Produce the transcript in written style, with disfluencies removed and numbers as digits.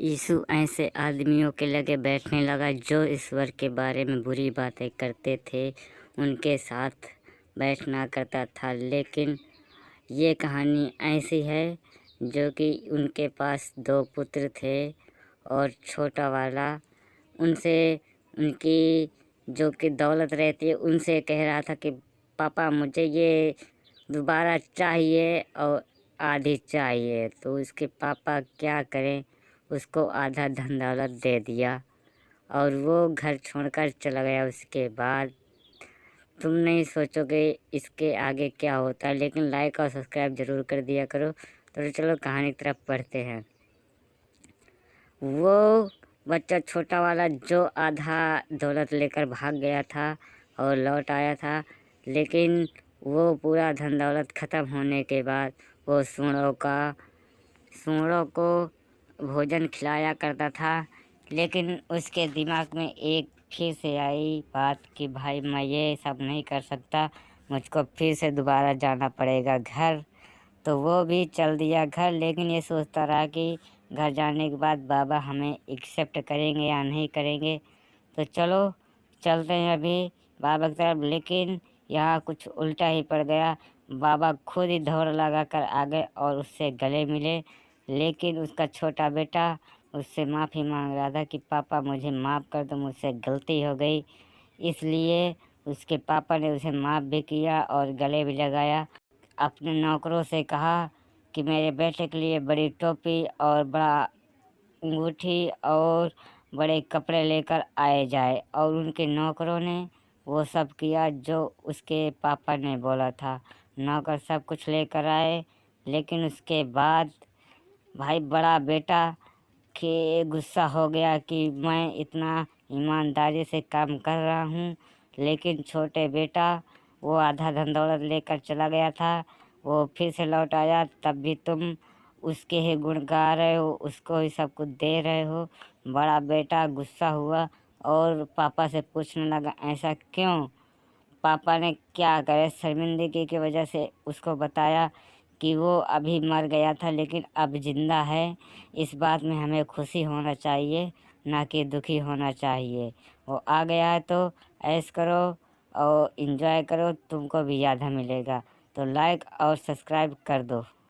यीशु ऐसे आदमियों के लगे बैठने लगा जो ईश्वर के बारे में बुरी बातें करते थे। उनके साथ बैठना करता था। लेकिन ये कहानी ऐसी है जो कि उनके पास 2 पुत्र थे और छोटा वाला उनसे उनकी जो कि दौलत रहती है उनसे कह रहा था कि पापा मुझे ये दोबारा चाहिए और आधी चाहिए। तो उसके पापा क्या करें, उसको आधा धन दौलत दे दिया और वो घर छोड़कर चला गया। उसके बाद तुम नहीं सोचोगे इसके आगे क्या होता है, लेकिन लाइक और सब्सक्राइब ज़रूर कर दिया करो। तो चलो कहानी की तरफ पढ़ते हैं। वो बच्चा छोटा वाला जो आधा दौलत लेकर भाग गया था और लौट आया था, लेकिन वो पूरा धन दौलत ख़त्म होने के बाद वो सूअरों को भोजन खिलाया करता था। लेकिन उसके दिमाग में एक फिर से आई बात कि भाई मैं ये सब नहीं कर सकता, मुझको फिर से दोबारा जाना पड़ेगा घर। तो वो भी चल दिया घर, लेकिन ये सोचता रहा कि घर जाने के बाद बाबा हमें एक्सेप्ट करेंगे या नहीं करेंगे। तो चलो चलते हैं अभी बाबा की तरफ। लेकिन यहाँ कुछ उल्टा ही पड़ गया। बाबा खुद ही दौड़ लगा कर आ गए और उससे गले मिले। लेकिन उसका छोटा बेटा उससे माफ़ी मांग रहा था कि पापा मुझे माफ़ कर दो, मुझसे गलती हो गई। इसलिए उसके पापा ने उसे माफ़ भी किया और गले भी लगाया। अपने नौकरों से कहा कि मेरे बेटे के लिए बड़ी टोपी और बड़ा अंगूठी और बड़े कपड़े लेकर आए जाए। और उनके नौकरों ने वो सब किया जो उसके पापा ने बोला था। नौकर सब कुछ लेकर आए। लेकिन उसके बाद भाई बड़ा बेटा के गुस्सा हो गया कि मैं इतना ईमानदारी से काम कर रहा हूँ, लेकिन छोटे बेटा वो आधा धन दौलत लेकर चला गया था, वो फिर से लौट आया, तब भी तुम उसके ही गुण गा रहे हो, उसको ही सब कुछ दे रहे हो। बड़ा बेटा गुस्सा हुआ और पापा से पूछने लगा ऐसा क्यों। पापा ने क्या करे, शर्मिंदगी की वजह से उसको बताया कि वो अभी मर गया था लेकिन अब जिंदा है। इस बात में हमें खुशी होना चाहिए, ना कि दुखी होना चाहिए। वो आ गया है तो ऐश करो और इन्जॉय करो, तुमको भी आधा मिलेगा। तो लाइक और सब्सक्राइब कर दो।